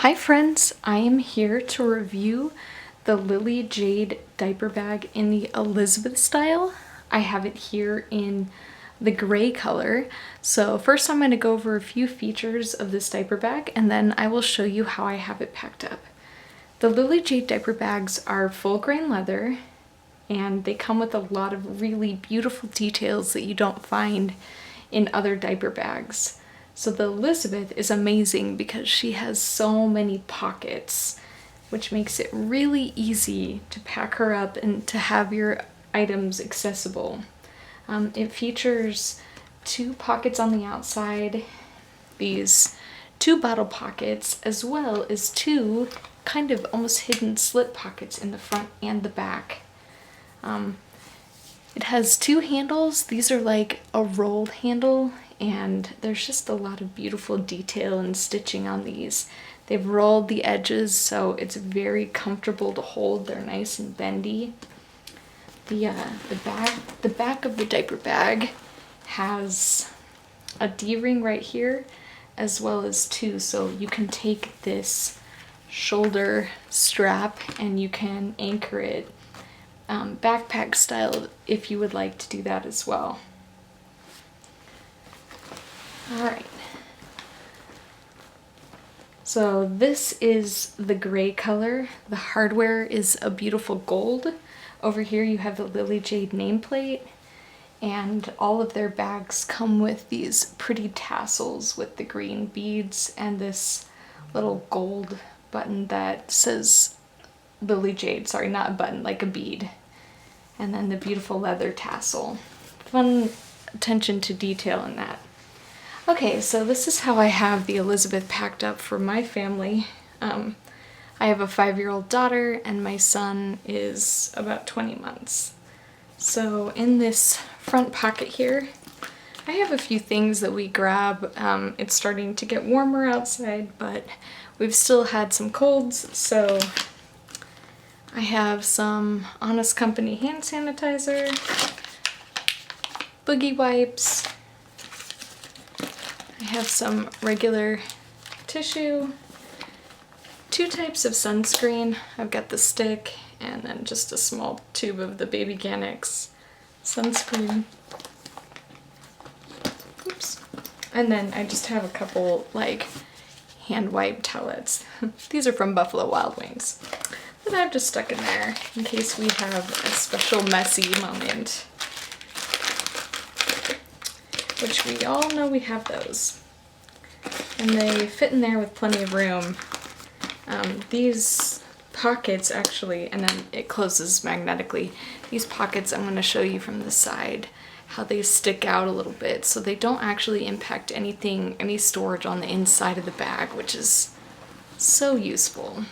Hi friends, I am here to review the Lily Jade Diaper Bag in the Elizabeth style. I have it here in the gray color. So first I'm going to go over a few features of this diaper bag and then I will show you how I have it packed up. The Lily Jade diaper bags are full grain leather and they come with a lot of really beautiful details that you don't find in other diaper bags. So the Elizabeth is amazing because she has so many pockets, which makes it really easy to pack her up and to have your items accessible. It features 2 pockets on the outside, these 2 bottle pockets, as well as 2 kind of almost hidden slip pockets in the front and the back. It has 2 handles. These are like a rolled handle, and there's just a lot of beautiful detail and stitching on these. They've rolled the edges so it's very comfortable to hold. They're nice and bendy. The back of the diaper bag has a D-ring right here, as well as 2, so you can take this shoulder strap and you can anchor it backpack style if you would like to do that as well. Alright, so this is the gray color. The hardware is a beautiful gold. Over here you have the Lily Jade nameplate, and all of their bags come with these pretty tassels with the green beads and this little gold button that says Lily Jade, sorry, not a button, like a bead. And then the beautiful leather tassel. Fun attention to detail in that. Okay, so this is how I have the Elizabeth packed up for my family. I have a 5-year-old daughter and my son is about 20 months. So in this front pocket here, I have a few things that we grab. It's starting to get warmer outside, but we've still had some colds, so I have some Honest Company hand sanitizer, boogie wipes, I have some regular tissue, 2 types of sunscreen. I've got the stick and then just a small tube of the Baby Ganix sunscreen. Oops. And then I just have a couple like hand wipe towelettes. These are from Buffalo Wild Wings that I've just stuck in there in case we have a special messy moment, which we all know we have those. And they fit in there with plenty of room. These pockets actually, and then it closes magnetically. These pockets I'm going to show you from the side how they stick out a little bit so they don't actually impact anything, any storage on the inside of the bag, which is so useful.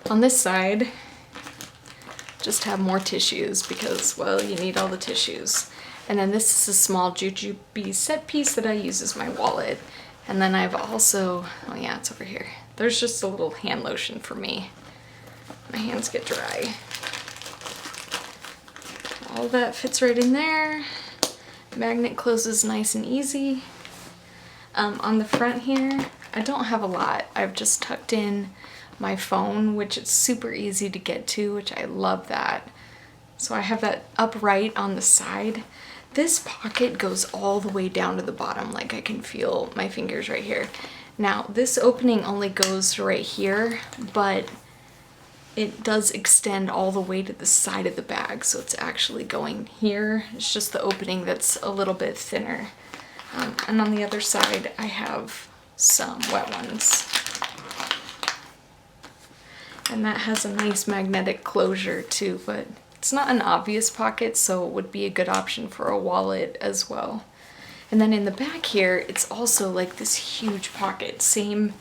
On this side, just have more tissues because, well, you need all the tissues. And then this is a small jujube set piece that I use as my wallet. And then I've also, oh yeah, it's over here. There's just a little hand lotion for me. My hands get dry. All that fits right in there. Magnet closes nice and easy. On the front here, I don't have a lot. I've just tucked in my phone, which is super easy to get to, which I love that. So I have that upright on the side. This pocket goes all the way down to the bottom, like I can feel my fingers right here. Now this opening only goes right here, but it does extend all the way to the side of the bag, so it's actually going here. It's just the opening that's a little bit thinner. And on the other side I have some wet ones. And that has a nice magnetic closure too, but it's not an obvious pocket, so it would be a good option for a wallet as well. And then in the back here, it's also like this huge pocket. Same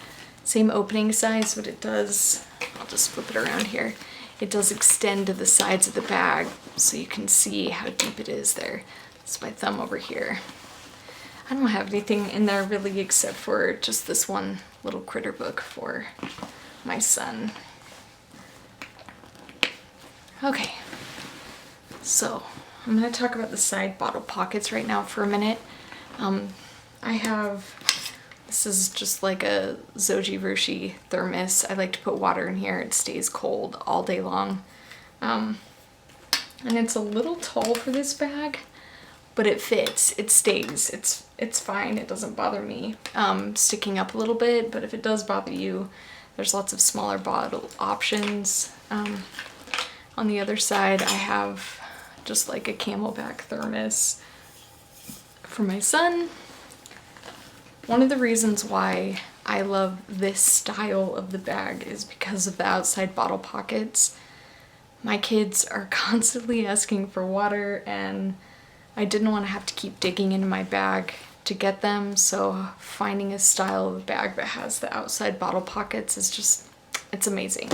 opening size, but it does, I'll just flip it around here. It does extend to the sides of the bag, so you can see how deep it is there. It's my thumb over here. I don't have anything in there really except for just this one little critter book for my son. Okay, so I'm going to talk about the side bottle pockets right now for a minute. I have This is just like a Zoji Vershi thermos. I like to put water in here. It stays cold all day long. And it's a little tall for this bag, but it fits. It stays. It's fine. It doesn't bother me sticking up a little bit, but if it does bother you, there's lots of smaller bottle options. On the other side, I have just like a Camelback thermos for my son. One of the reasons why I love this style of the bag is because of the outside bottle pockets. My kids are constantly asking for water, and I didn't want to have to keep digging into my bag to get them, so finding a style of bag that has the outside bottle pockets is just, it's amazing.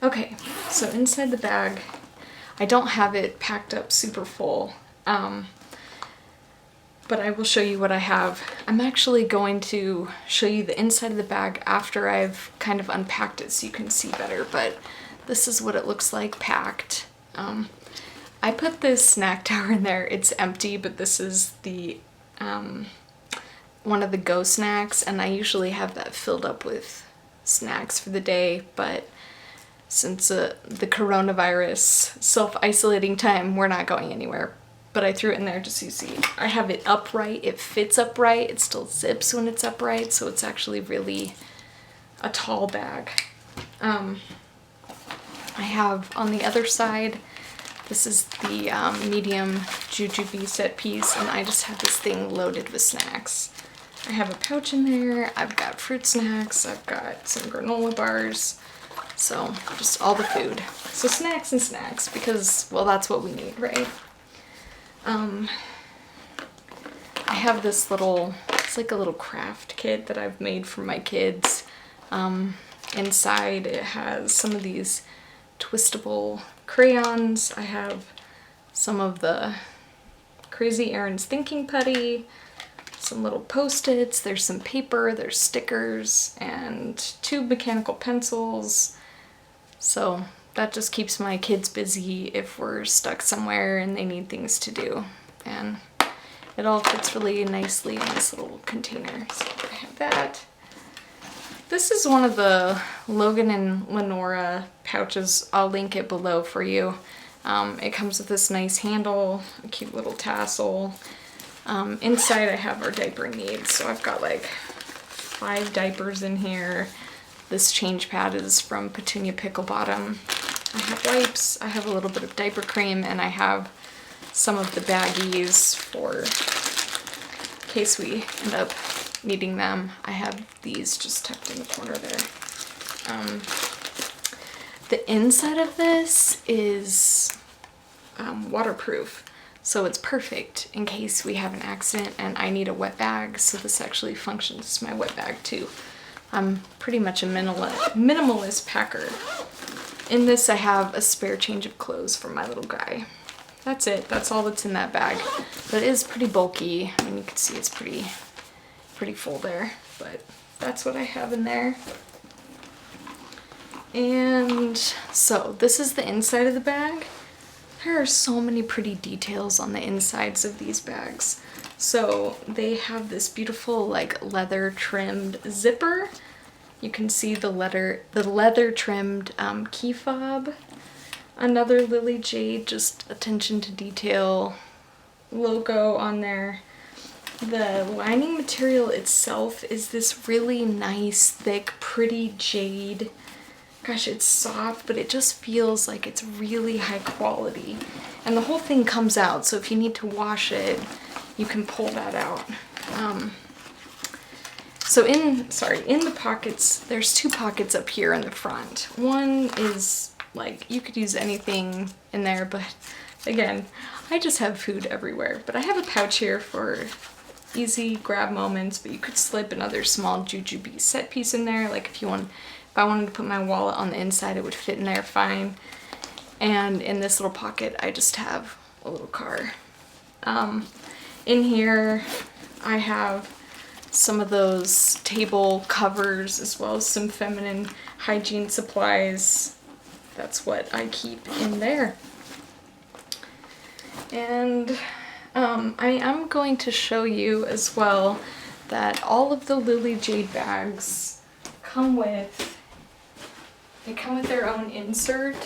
Okay, so inside the bag, I don't have it packed up super full, but I will show you what I have. I'm actually going to show you the inside of the bag after I've kind of unpacked it so you can see better, but this is what it looks like packed. I put this snack tower in there. It's empty, but this is the one of the Go snacks, and I usually have that filled up with snacks for the day, but since the coronavirus self-isolating time, we're not going anywhere. But I threw it in there just so you see. I have it upright, it fits upright, it still zips when it's upright, so it's actually really a tall bag. I have on the other side, this is the medium jujube set piece, and I just have this thing loaded with snacks. I have a pouch in there, I've got fruit snacks, I've got some granola bars, so just all the food. So snacks and snacks, because, well, that's what we need, right? I have this little, it's like a little craft kit that I've made for my kids. Inside it has some of these twistable crayons. I have some of the Crazy Erin's thinking putty, some little post-its, there's some paper, there's stickers, and 2 mechanical pencils. So that just keeps my kids busy if we're stuck somewhere and they need things to do. And it all fits really nicely in this little container. So I have that. This is one of the Logan and Lenora pouches. I'll link it below for you. It comes with this nice handle, a cute little tassel. Inside I have our diaper needs. So I've got like 5 diapers in here. This change pad is from Petunia Picklebottom. I have wipes, I have a little bit of diaper cream, and I have some of the baggies for in case we end up needing them. I have these just tucked in the corner there. The inside of this is waterproof, so it's perfect in case we have an accident and I need a wet bag, so this actually functions as my wet bag too. I'm pretty much a minimalist packer. In this I have a spare change of clothes for my little guy. That's it, that's all that's in that bag. But it is pretty bulky. I mean, you can see it's pretty full there, but that's what I have in there. And so this is the inside of the bag. There are so many pretty details on the insides of these bags. So they have this beautiful like leather trimmed zipper. You can see the leather trimmed key fob. Another Lily Jade, just attention to detail logo on there. The lining material itself is this really nice, thick, pretty jade. Gosh, it's soft, but it just feels like it's really high quality. And the whole thing comes out, so if you need to wash it, you can pull that out. So in the pockets, there's 2 pockets up here in the front. One is like, you could use anything in there, but again, I just have food everywhere. But I have a pouch here for easy grab moments, but you could slip another small jujube set piece in there. Like if I wanted to put my wallet on the inside, it would fit in there fine. And in this little pocket, I just have a little car. In here, I have some of those table covers as well as some feminine hygiene supplies. That's what I keep in there. And I am going to show you as well that all of the Lily Jade bags come with, their own insert.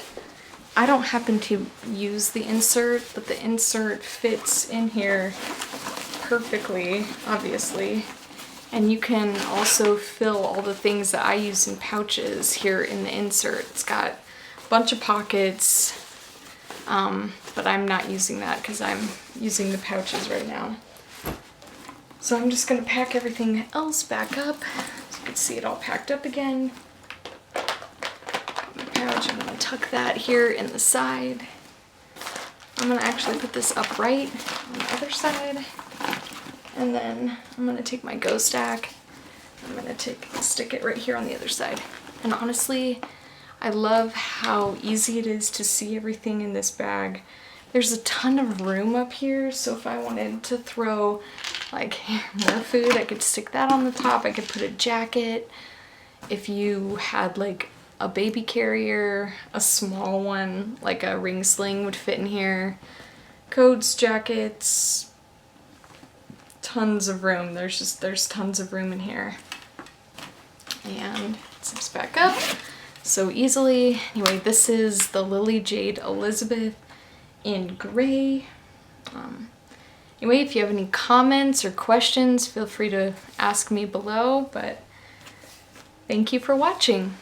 I don't happen to use the insert, but the insert fits in here perfectly, obviously. And you can also fill all the things that I use in pouches here in the insert. It's got a bunch of pockets, but I'm not using that because I'm using the pouches right now. So I'm just gonna pack everything else back up. So you can see it all packed up again. My pouch, I'm gonna tuck that here in the side. I'm gonna actually put this upright on the other side. And then I'm gonna take my Go Stack. I'm gonna stick it right here on the other side. And honestly, I love how easy it is to see everything in this bag. There's a ton of room up here, so if I wanted to throw like more food, I could stick that on the top. I could put a jacket. If you had like a baby carrier, a small one, like a ring sling would fit in here. Coats, jackets, tons of room. There's tons of room in here. And it zips back up so easily. Anyway, this is the Lily Jade Elizabeth in gray. Anyway, if you have any comments or questions, feel free to ask me below, but thank you for watching.